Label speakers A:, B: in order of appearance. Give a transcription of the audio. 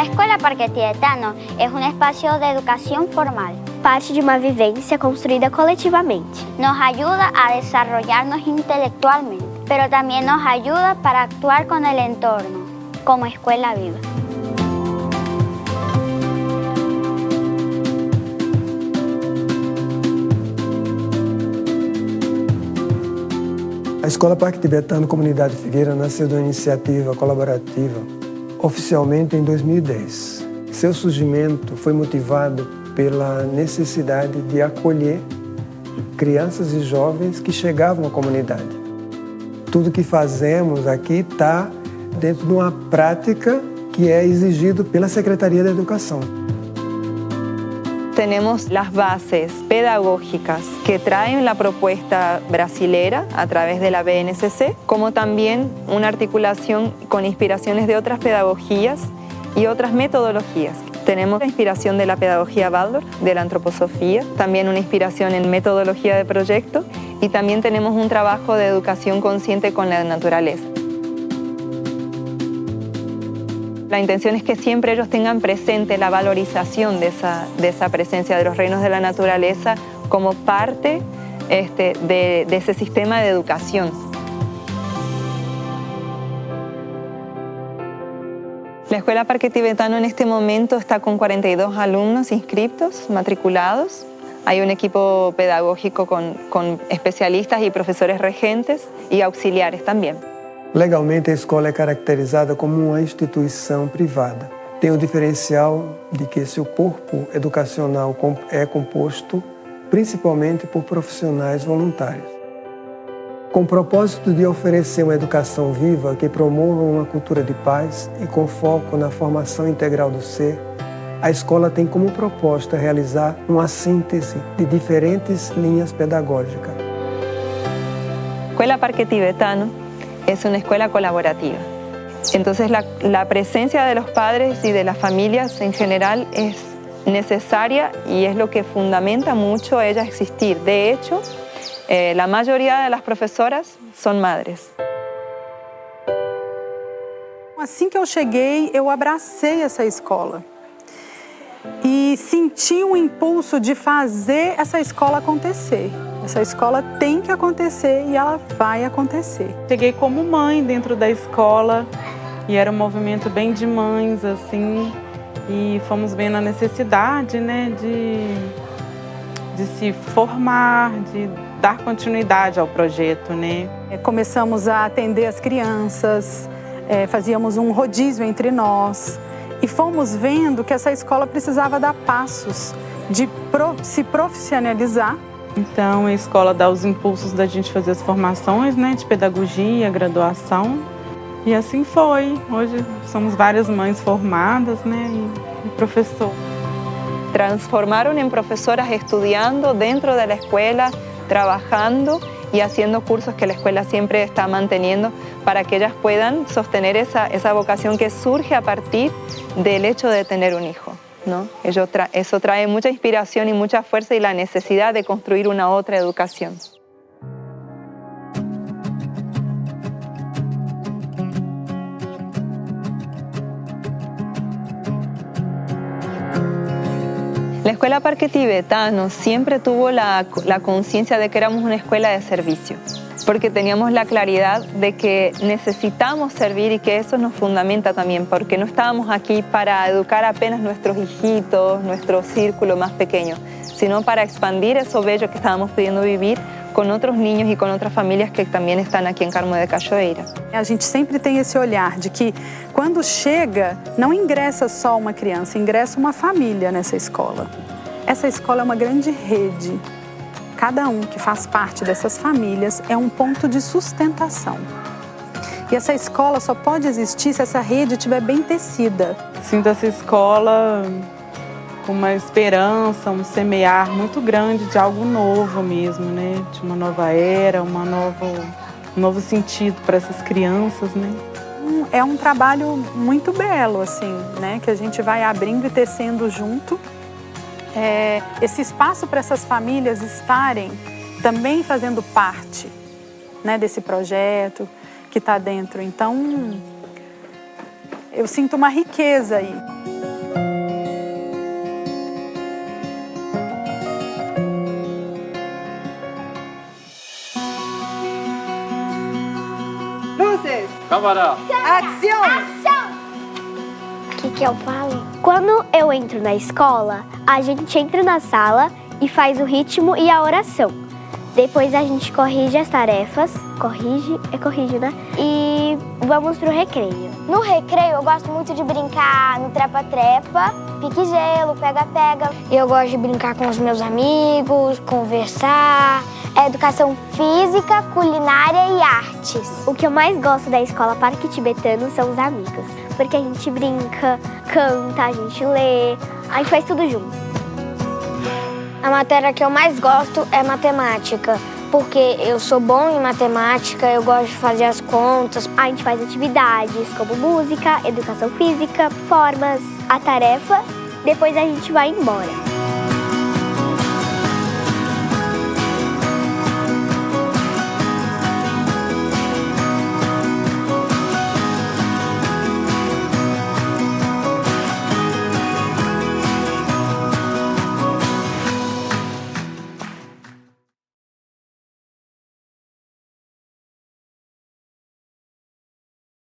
A: La Escuela Parque Tibetano es un espacio de educación formal.
B: Parte de uma vivência construída coletivamente.
A: Nos ayuda a desarrollarnos intelectualmente, pero también nos ayuda para actuar con el entorno, como escuela viva.
C: A Escola Parque Tibetano Comunidade Figueira nasceu de uma iniciativa colaborativa oficialmente em 2010. Seu surgimento foi motivado pela necessidade de acolher crianças e jovens que chegavam à comunidade. Tudo que fazemos aqui está dentro de uma prática que é exigido pela Secretaria da Educação.
D: Tenemos las bases pedagógicas que traen la propuesta brasilera a través de la BNCC, como también una articulación con inspiraciones de otras pedagogías y otras metodologías. Tenemos la inspiración de la pedagogía Waldorf, de la antroposofía, también una inspiración en metodología de proyecto y también tenemos un trabajo de educación consciente con la naturaleza. La intención es que siempre ellos tengan presente la valorización de esa presencia de los reinos de la naturaleza como parte de ese sistema de educación. La Escuela Parque Tibetano en este momento está con 42 alumnos inscriptos, matriculados. Hay un equipo pedagógico con especialistas y profesores regentes y auxiliares también.
C: Legalmente, a escola é caracterizada como uma instituição privada. Tem o diferencial de que seu corpo educacional é composto principalmente por profissionais voluntários. Com o propósito de oferecer uma educação viva que promova uma cultura de paz e com foco na formação integral do ser, a escola tem como proposta realizar uma síntese de diferentes linhas pedagógicas.
D: Escuela Parque Tibetano es una escuela colaborativa. Entonces la presencia de los padres y de las familias en general es necesaria y es lo que fundamenta mucho a ella existir. De hecho, la mayoría de las profesoras son madres.
E: Assim que eu cheguei, eu abracei essa escola e senti um impulso de fazer essa escola acontecer. Essa escola tem que acontecer e ela vai acontecer.
F: Cheguei como mãe dentro da escola e era um movimento bem de mães, assim, e fomos vendo a necessidade, né, de se formar, de dar continuidade ao projeto, né.
E: Começamos a atender as crianças, fazíamos um rodízio entre nós e fomos vendo que essa escola precisava dar passos de se profissionalizar.
F: Então, a escola dá os impulsos da gente fazer as formações, né, de pedagogia, graduação. E assim foi. Hoje somos várias mães formadas, né, e professor.
D: Transformaron en profesoras estudiando dentro de la escuela, trabajando y haciendo cursos que la escuela siempre está manteniendo para que ellas puedan sostener esa vocación que surge a partir del hecho de tener un hijo, ¿no? Eso trae mucha inspiración y mucha fuerza y la necesidad de construir una otra educación. La Escuela Parque Tibetano siempre tuvo la conciencia de que éramos una escuela de servicio, porque teníamos la claridad de que necesitamos servir y que eso nos fundamenta también, porque no estábamos aquí para educar apenas nuestros hijitos, nuestro círculo más pequeño, sino para expandir eso bello que estábamos pudiendo vivir com outros niños e com outras famílias que também estão aqui em Carmo de Cachoeira.
E: A gente sempre tem esse olhar de que quando chega, não ingressa só uma criança, ingressa uma família nessa escola. Essa escola é uma grande rede. Cada um que faz parte dessas famílias é um ponto de sustentação. E essa escola só pode existir se essa rede estiver bem tecida.
F: Sinto essa escola com uma esperança, um semear muito grande de algo novo mesmo, né? De uma nova era, um novo sentido para essas crianças, né?
E: É um trabalho muito belo, assim, né? Que a gente vai abrindo e tecendo junto. Esse espaço para essas famílias estarem também fazendo parte, né, desse projeto que está dentro. Então, eu sinto uma riqueza aí.
G: Câmara!
B: O que eu falo? Quando eu entro na escola, a gente entra na sala e faz o ritmo e a oração. Depois a gente corrige as tarefas, corrige, né? E vamos pro recreio.
A: No recreio, eu gosto muito de brincar no trepa-trepa, pique-gelo, pega-pega. Eu gosto de brincar com os meus amigos, conversar. É educação física, culinária e artes.
B: O que eu mais gosto da escola Parque Tibetano são os amigos. Porque a gente brinca, canta, a gente lê, a gente faz tudo junto.
A: A matéria que eu mais gosto é matemática, porque eu sou bom em matemática, eu gosto de fazer as contas.
B: A gente faz atividades como música, educação física, formas, a tarefa, depois a gente vai embora.